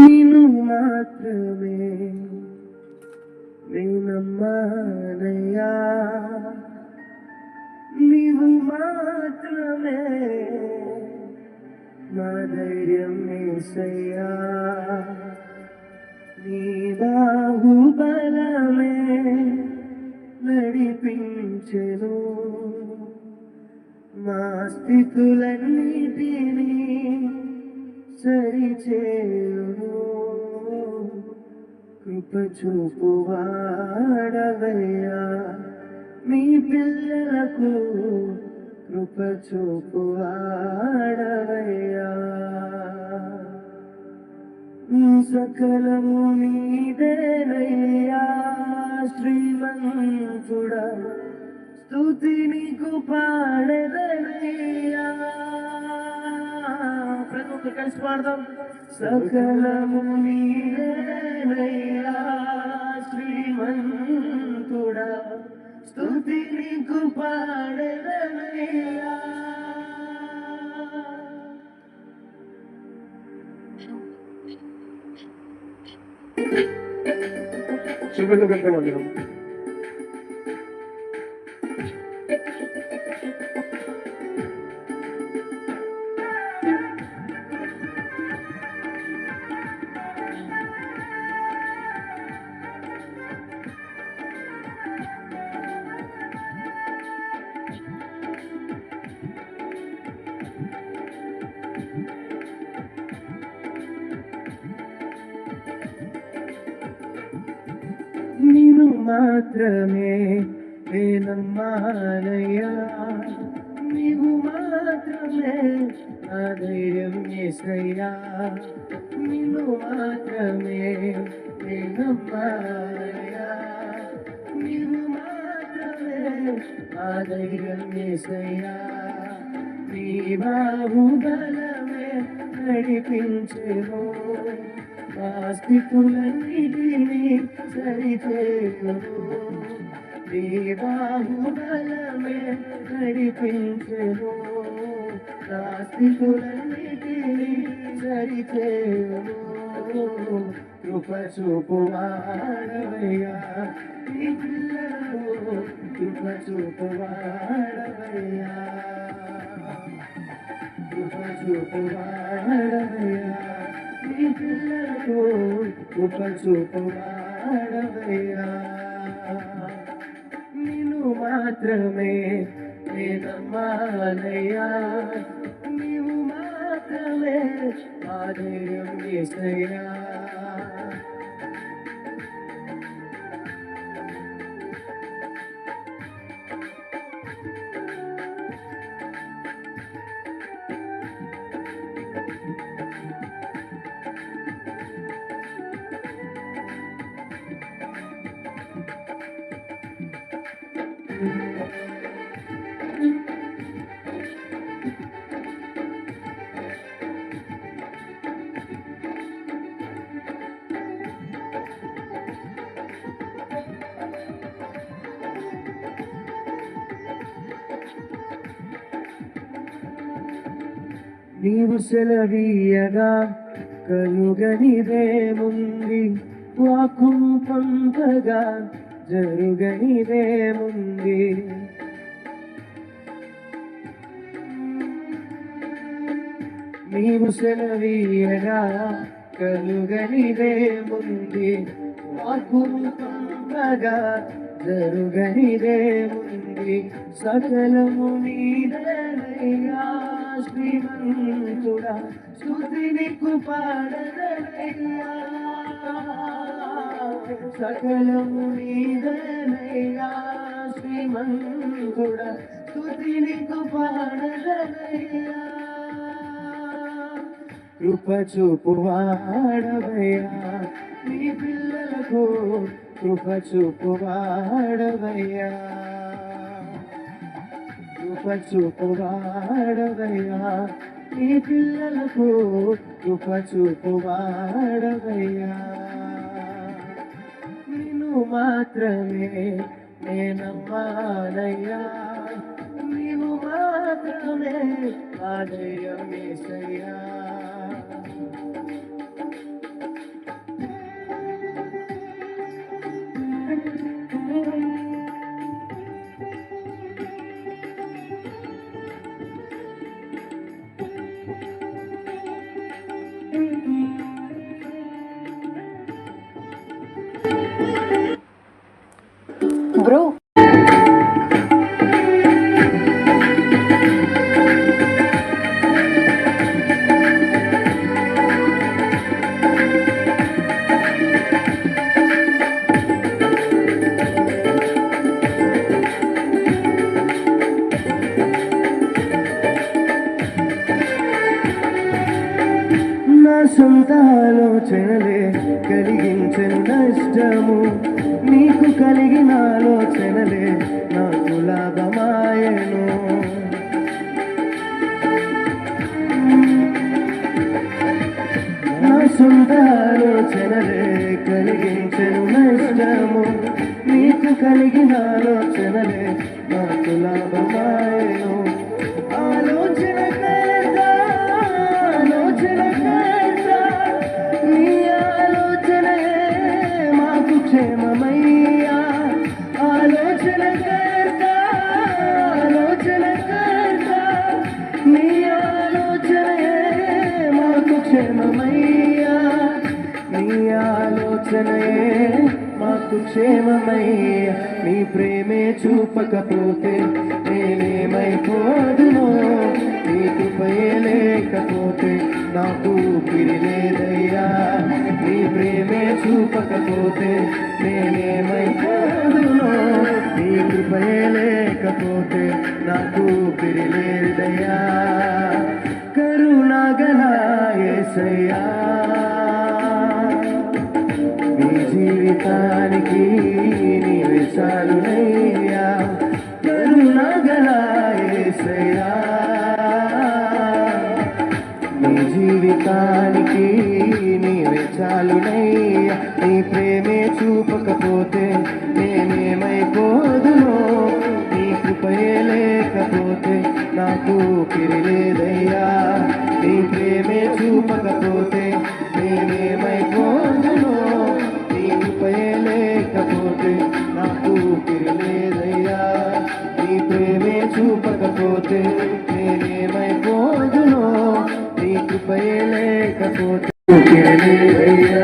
నిన్ను మాత్రమే నేనమ్మానయ్యా, నీవు మాత్రమే నా ధైర్యం యేసయ్యా. నీ బాహుబలమే నడిపించెను మా స్థితులన్నిటినీ సరిచేయును. కృప చూపువాడవయ్యా, మీ పిల్లలకు కృప చూపువాడవయ్యా. సకలము నీదేనయ్యా శ్రీమంతుడా, స్తుతి నీకు పాడెదనయ్యా. ప్రతి ఒక్కరు కలిసి పాడదాం. సకలము నీదేనయ్యా శ్రీమంతుడా, స్తుతి నీకు పాడెదనయ్యా. శుభ్రత కలుగుతామండి. నిన్ను మాత్రమే నేనమ్మానయ్యా, నీవు మాత్రమే నా ధైర్యం యేసయ్యా. నిన్ను మాత్రమే నేనమ్మానయ్యా, నీవు మాత్రమే నా ధైర్యం యేసయ్యా. నీ బాహుబలమే నడిపించెను మా స్థితులన్నిటినీ సరిచేయును. నీ బాహుబలమే నడిపించెను నా స్థితులన్నిటినీ సరిచేయును. కృప చూపువాడవయ్యా, నీ పిల్లలకు కృప చూపువాడవయ్యా, కృప చూపువాడవయ్యా, నీ పిల్లలకు కృప చూపువాడవయ్యా. నిన్ను మాత్రమే నేనమ్మానయ్యా, నీవు మాత్రమే నా ధైర్యం యేసయ్యా. నీవు సెలవీయగా కలుగనిదేముంది, వాక్కు పంపగా జరుగనిదేముంది. నీవు సెలవీయగా కలుగనిదేముంది, వాక్కు పంపగా జరుగనిదేముంది. సకలము నీదేనయ్యా శ్రీమంతుడా, స్తుతి నీకు పాడెదనయ్యా. సకలము నీదేనయ్యా శ్రీమంతుడా, స్తుతి నీకు పాడెదనయ్యా. కృప చూపువాడవయ్యా, నీ పిల్లలకు కృప చూపువాడవయ్యా, కృప చూపువాడవయ్యా, నీ పిల్లలకు కృప చూపువాడవయ్యా. నిన్ను మాత్రమే నేనమ్మానయ్యా, నీవు మాత్రమే నా ధైర్యం యేసయ్యా. బ్రో నా సొంత ఆలోచనలే కలిగించను నష్టము, నీకు కలిగిన ఆలోచనలే నాకు లాభమాయను. నా సొంత ఆలోచనలే కలిగించను నష్టము, నీకు కలిగిన ఆలోచనలే నాకు లాభమాయను. ఆలోచన కర్త, ఆలోచన కర్త, నీ ఆలోచనయే మాకు క్షేమమయ్యా. ఆలోచన కర్త, ఆలోచన కర్త, నీ ఆలోచనయే మాకు క్షేమమయ్యా. నీ ఆలోచనయే మాకు క్షేమమయ్యా. నీ ప్రేమే చూపకపోతే నేనేమైపోదునో, నీ కృపయే లేకపోతే నాకు ఊపిరి లేదయ్యా. నీ ప్రేమే చూపకపోతే నేనేమైపోదునో, నీ కృపయే లేకపోతే నాకు ఊపిరి లేదయ్యా. కరుణాగల యేసయ్యా, నీ జీవితానికి నీవే చాలునయ్యా. కరుణాగల యేసయ్యా, నీ జీవితానికి నీవే చాలునయ్యా. నీ ప్రేమే చూపకపోతే నేనేమైపోదునో, నీ కృపయే లేకపోతే నాకు ఊపిరి లేదయ్యా. నీ ప్రేమే చూపకపోతే నేనేమైపోదునో, నీ కృపయే లేకపోతే నాకు ఊపిరి లేదయ్యా. నీ ప్రేమే చూపకపోతే నేనేమైపోదునో, నీ కృపయే లేకపోతే ఊపిరి లేదయ్యా.